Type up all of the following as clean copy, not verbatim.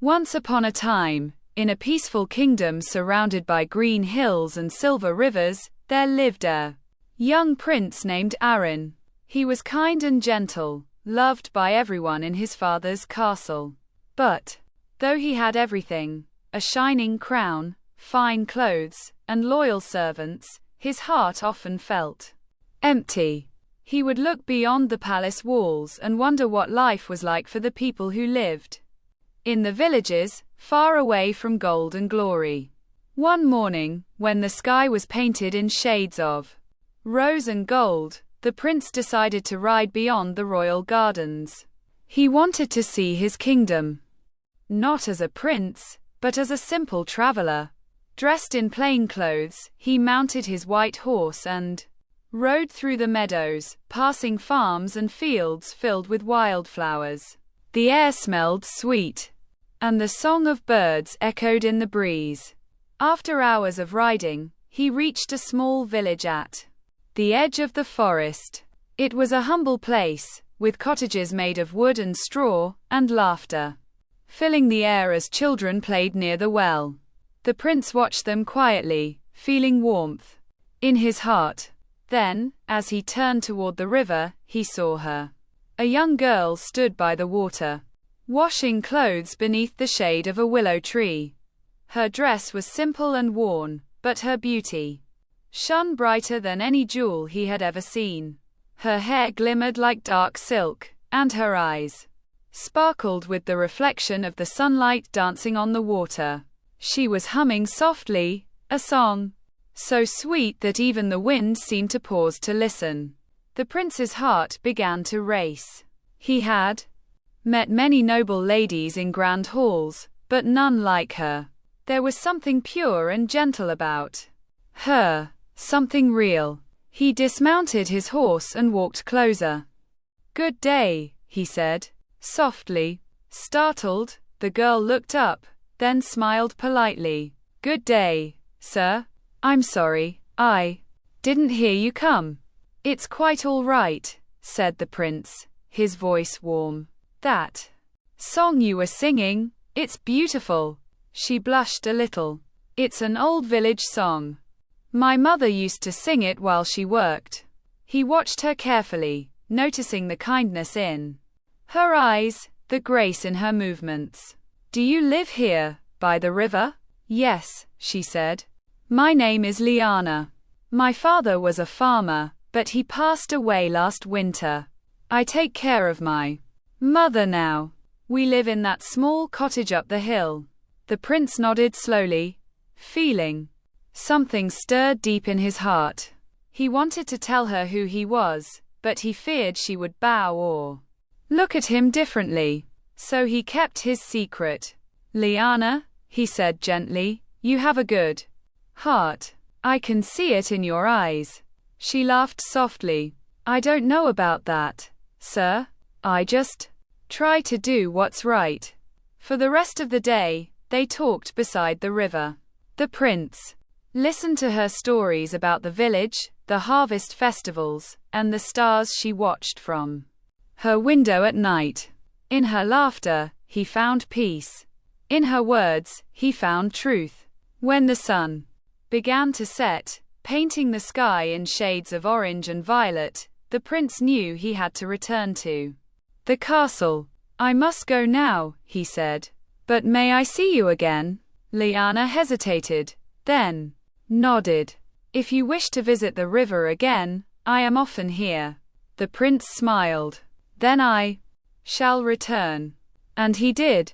Once upon a time, in a peaceful kingdom surrounded by green hills and silver rivers, there lived a young prince named Aaron. He was kind and gentle, loved by everyone in his father's castle. But, though he had everything, a shining crown, fine clothes, and loyal servants, his heart often felt empty. He would look beyond the palace walls and wonder what life was like for the people who lived in the villages, far away from gold and glory. One morning, when the sky was painted in shades of rose and gold, the prince decided to ride beyond the royal gardens. He wanted to see his kingdom, not as a prince, but as a simple traveler. Dressed in plain clothes, he mounted his white horse and rode through the meadows, passing farms and fields filled with wildflowers. The air smelled sweet, and the song of birds echoed in the breeze. After hours of riding, he reached a small village at the edge of the forest. It was a humble place, with cottages made of wood and straw, and laughter filling the air as children played near the well. The prince watched them quietly, feeling warmth in his heart. Then, as he turned toward the river, he saw her. A young girl stood by the water, washing clothes beneath the shade of a willow tree. Her dress was simple and worn, but her beauty shone brighter than any jewel he had ever seen. Her hair glimmered like dark silk, and her eyes sparkled with the reflection of the sunlight dancing on the water. She was humming softly, a song so sweet that even the wind seemed to pause to listen. The prince's heart began to race. He had met many noble ladies in grand halls, but none like her. There was something pure and gentle about her, something real. He dismounted his horse and walked closer. "Good day," he said, softly. Startled, the girl looked up, then smiled politely. "Good day, sir. I'm sorry, I didn't hear you come." "It's quite all right," said the prince, his voice warm. "That song you were singing, it's beautiful." She blushed a little. "It's an old village song. My mother used to sing it while she worked." He watched her carefully, noticing the kindness in her eyes, the grace in her movements. "Do you live here, by the river?" "Yes," she said. "My name is Liana. My father was a farmer, but he passed away last winter. I take care of my mother now. We live in that small cottage up the hill." The prince nodded slowly, feeling something stirred deep in his heart. He wanted to tell her who he was, but he feared she would bow or look at him differently. So he kept his secret. "Liana," he said gently, "you have a good heart. I can see it in your eyes." She laughed softly. "I don't know about that, sir. I just try to do what's right." For the rest of the day, they talked beside the river. The prince listened to her stories about the village, the harvest festivals, and the stars she watched from her window at night. In her laughter, he found peace. In her words, he found truth. When the sun began to set, painting the sky in shades of orange and violet, the prince knew he had to return to the castle. "I must go now," he said. "But may I see you again?" Liana hesitated, then nodded. "If you wish to visit the river again, I am often here." The prince smiled. "Then I shall return." And he did.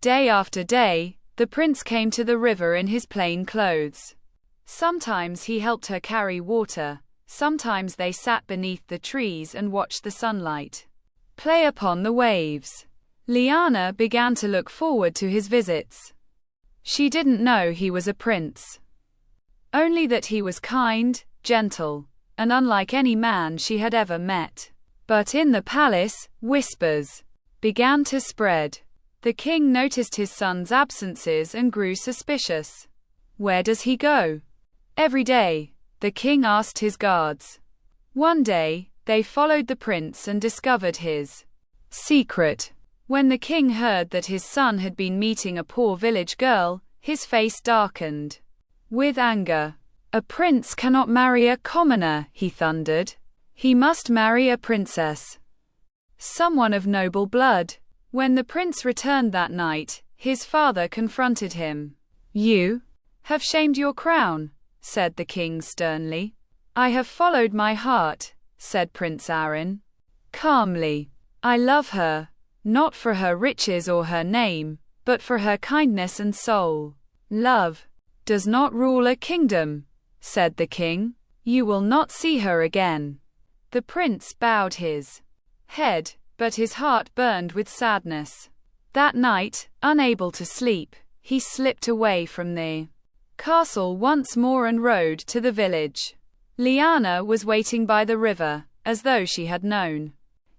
Day after day, the prince came to the river in his plain clothes. Sometimes he helped her carry water, sometimes they sat beneath the trees and watched the sunlight play upon the waves. Liana began to look forward to his visits. She didn't know he was a prince, only that he was kind, gentle, and unlike any man she had ever met. But in the palace, whispers began to spread. The king noticed his son's absences and grew suspicious. "Where does he go?" Every day, the king asked his guards. One day, they followed the prince and discovered his secret. When the king heard that his son had been meeting a poor village girl, his face darkened with anger. "A prince cannot marry a commoner," he thundered. "He must marry a princess, someone of noble blood." When the prince returned that night, his father confronted him. "You have shamed your crown," said the king sternly. "I have followed my heart," said Prince Aaron calmly. "I love her, not for her riches or her name, but for her kindness and soul." "Love does not rule a kingdom," said the king. "You will not see her again." The prince bowed his head, but his heart burned with sadness. That night, unable to sleep, he slipped away from the castle once more and rode to the village. Lyanna was waiting by the river, as though she had known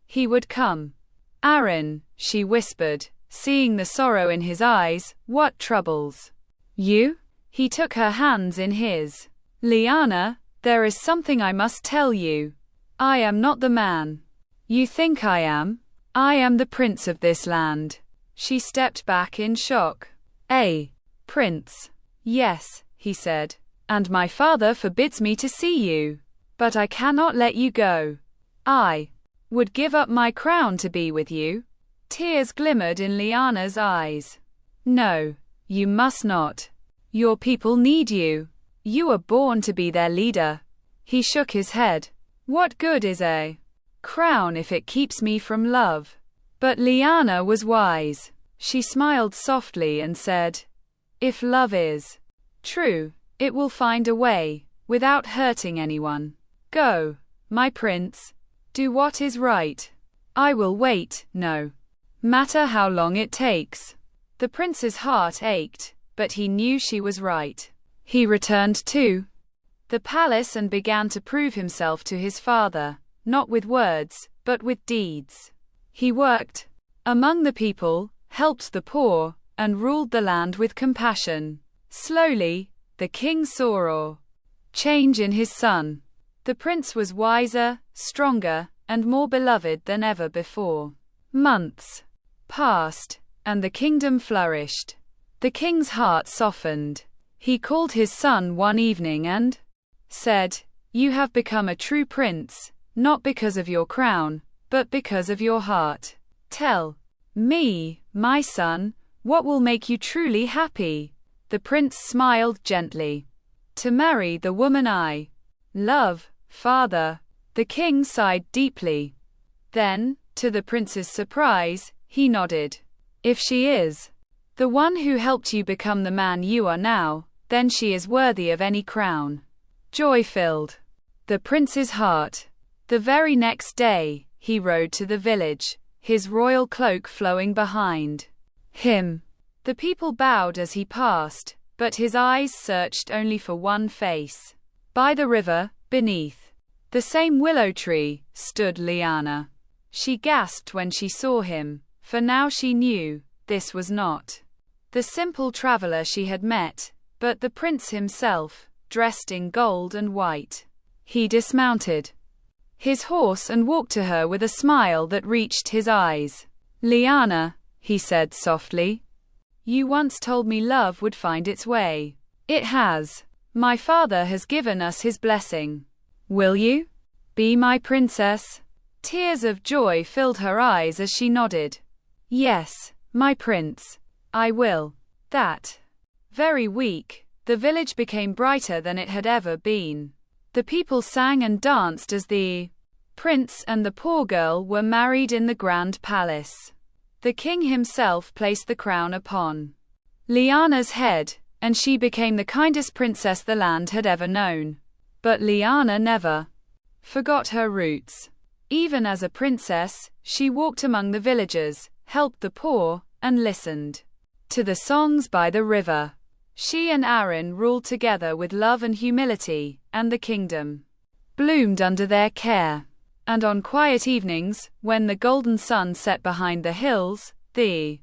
he would come. "Aaron," she whispered, seeing the sorrow in his eyes, "what troubles you?" He took her hands in his. "Lyanna, there is something I must tell you. I am not the man you think I am. I am the prince of this land." She stepped back in shock. "A prince?" "Yes," he said, "and my father forbids me to see you. But I cannot let you go. I would give up my crown to be with you." Tears glimmered in Lyanna's eyes. "No, you must not. Your people need you. You were born to be their leader." He shook his head. "What good is a crown if it keeps me from love?" But Lyanna was wise. She smiled softly and said, "If love is true, it will find a way, without hurting anyone. Go, my prince. Do what is right. I will wait, no matter how long it takes." The prince's heart ached, but he knew she was right. He returned to the palace and began to prove himself to his father, not with words, but with deeds. He worked among the people, helped the poor, and ruled the land with compassion. Slowly, the king saw a change in his son. The prince was wiser, stronger, and more beloved than ever before. Months passed, and the kingdom flourished. The king's heart softened. He called his son one evening and said, "You have become a true prince, not because of your crown, but because of your heart. Tell me, my son, what will make you truly happy?" The prince smiled gently. "To marry the woman I love, father." The king sighed deeply. Then, to the prince's surprise, he nodded. "If she is the one who helped you become the man you are now, then she is worthy of any crown." Joy filled the prince's heart. The very next day, he rode to the village, his royal cloak flowing behind him. The people bowed as he passed, but his eyes searched only for one face. By the river, beneath the same willow tree, stood Lyanna. She gasped when she saw him, for now she knew this was not the simple traveler she had met, but the prince himself, dressed in gold and white. He dismounted his horse and walked to her with a smile that reached his eyes. "Lyanna," he said softly, "you once told me love would find its way. It has. My father has given us his blessing. Will you be my princess?" Tears of joy filled her eyes as she nodded. "Yes, my prince. I will." That very week, the village became brighter than it had ever been. The people sang and danced as the prince and the poor girl were married in the grand palace. The king himself placed the crown upon Lyanna's head, and she became the kindest princess the land had ever known. But Lyanna never forgot her roots. Even as a princess, she walked among the villagers, helped the poor, and listened to the songs by the river. She and Aaron ruled together with love and humility, and the kingdom bloomed under their care. And on quiet evenings, when the golden sun set behind the hills, the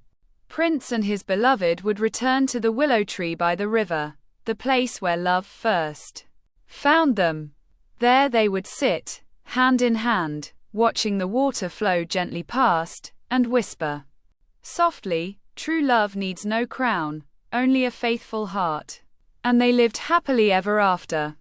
prince and his beloved would return to the willow tree by the river, the place where love first found them. There they would sit, hand in hand, watching the water flow gently past, and whisper softly, "True love needs no crown, only a faithful heart." And they lived happily ever after.